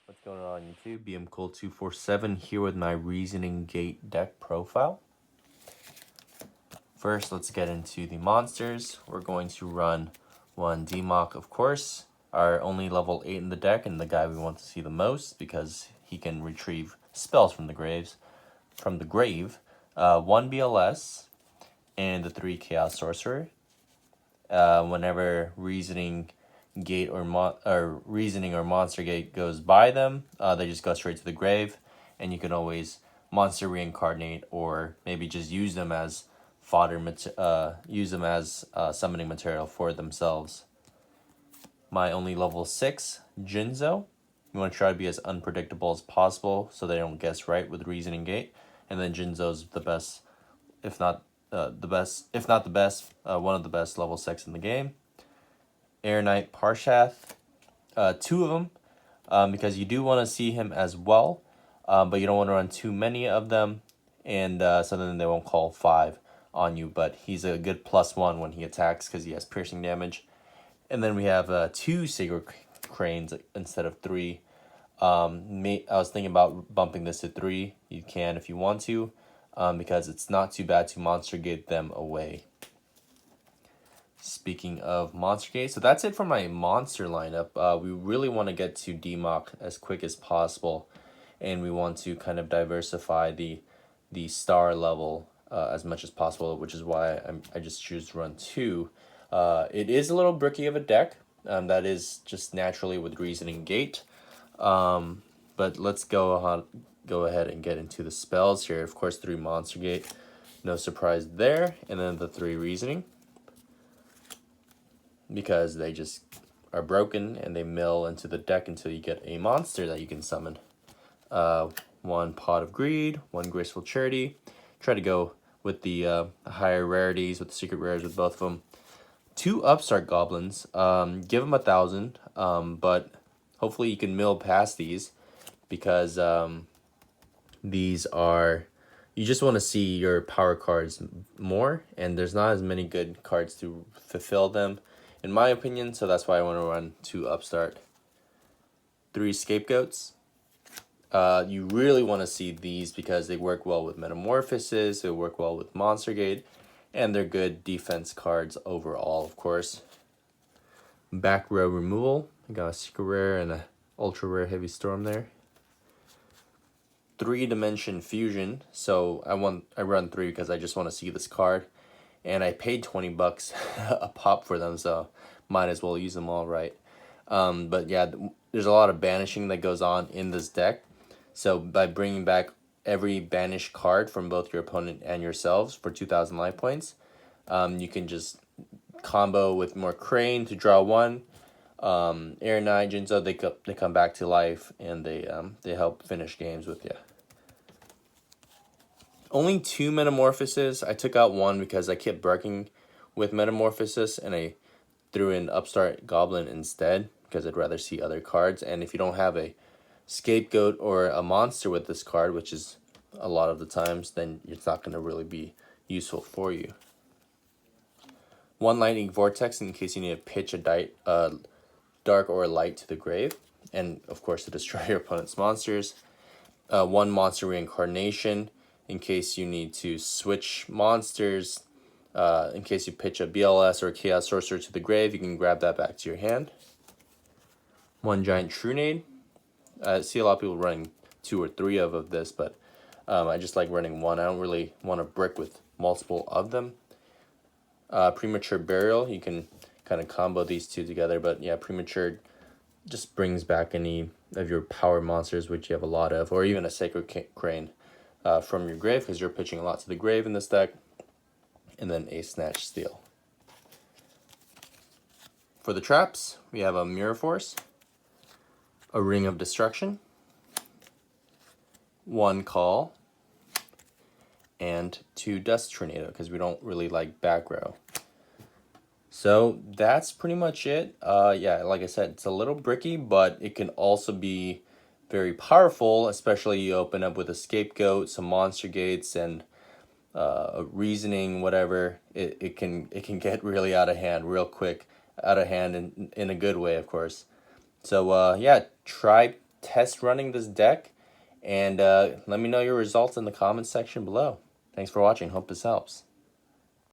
What's going on YouTube? BMCool247 here with my Reasoning Gate deck profile. First, let's get into the monsters. We're going to run one Demock, of course, our only level 8 in the deck and the guy we want to see the most because he can retrieve spells from the grave. One BLS and the 3 Chaos Sorcerer. Whenever Reasoning Gate or Reasoning or Monster Gate goes by them, they just go straight to the grave, and you can always Monster Reincarnate or maybe just use them as summoning material for themselves. My only level 6 Jinzo. You want to try to be as unpredictable as possible so they don't guess right with Reasoning Gate, and then Jinzo's the best, if not the best, one of the best level 6 in the game. Air Knight Parshath, two of them, because you do want to see him as well, but you don't want to run too many of them, and so then they won't call 5 on you, but he's a good +1 when he attacks because he has piercing damage. And then we have 2 Sacred Cranes instead of 3. I was thinking about bumping this to 3. You can if you want to, because it's not too bad to Monster Gate them away. Speaking of Monster Gate, so that's it for my monster lineup. We really want to get to Demock as quick as possible, and we want to kind of diversify the star level as much as possible, which is why I just choose to run 2. It is a little bricky of a deck. That is just naturally with Reasoning Gate. But let's go ahead and get into the spells here. Of course, 3 Monster Gate, no surprise there, and then the 3 Reasoning, because they just are broken and they mill into the deck until you get a monster that you can summon. 1 Pot of Greed, 1 Graceful Charity. Try to go with the higher rarities, with the secret rares with both of them. 2 Upstart Goblins. Give them 1,000, but hopefully you can mill past these, because these are, you just want to see your power cards more, and there's not as many good cards to fulfill them, in my opinion, so that's why I want to run 2 Upstart. 3 Scapegoats. You really want to see these because they work well with Metamorphosis, they work well with Monster Gate, and they're good defense cards overall, of course. Back row removal. I got a secret rare and a ultra rare heavy storm there. 3 Dimension Fusion. So I run 3 because I just want to see this card, and I paid $20 a pop for them, so might as well use them all, right? But yeah, there's a lot of banishing that goes on in this deck. So by bringing back every banished card from both your opponent and yourselves for 2,000 life points, you can just combo with more Crane to draw 1. Air Knight, Jinzo, they come back to life, and they help finish games with you. Only 2 Metamorphoses. I took out 1 because I kept breaking with Metamorphosis, and I threw in Upstart Goblin instead because I'd rather see other cards. And if you don't have a Scapegoat or a monster with this card, which is a lot of the times, then it's not going to really be useful for you. 1 Lightning Vortex in case you need to pitch a dark or light to the grave, and of course to destroy your opponent's monsters. 1 Monster Reincarnation in case you need to switch monsters. In case you pitch a BLS or a Chaos Sorcerer to the grave, you can grab that back to your hand. 1 Giant Trunade. I see a lot of people running 2 or 3 of this, but I just like running 1. I don't really want to brick with multiple of them. Premature Burial. You can kind of combo these 2 together, but yeah, Premature just brings back any of your power monsters, which you have a lot of, or even a Sacred Crane from your grave, because you're pitching a lot to the grave in this deck. And then a Snatch Steal. For the traps, we have a Mirror Force, a Ring of Destruction, 1 Call, and 2 Dust Tornado, because we don't really like back row. So that's pretty much it. Yeah, like I said, it's a little bricky, but it can also be very powerful, especially you open up with a Scapegoat, some Monster Gates, and a Reasoning, whatever. It can get really out of hand real quick, out of hand in a good way, of course. So yeah, try test running this deck, and let me know your results in the comments section below. Thanks for watching. Hope this helps.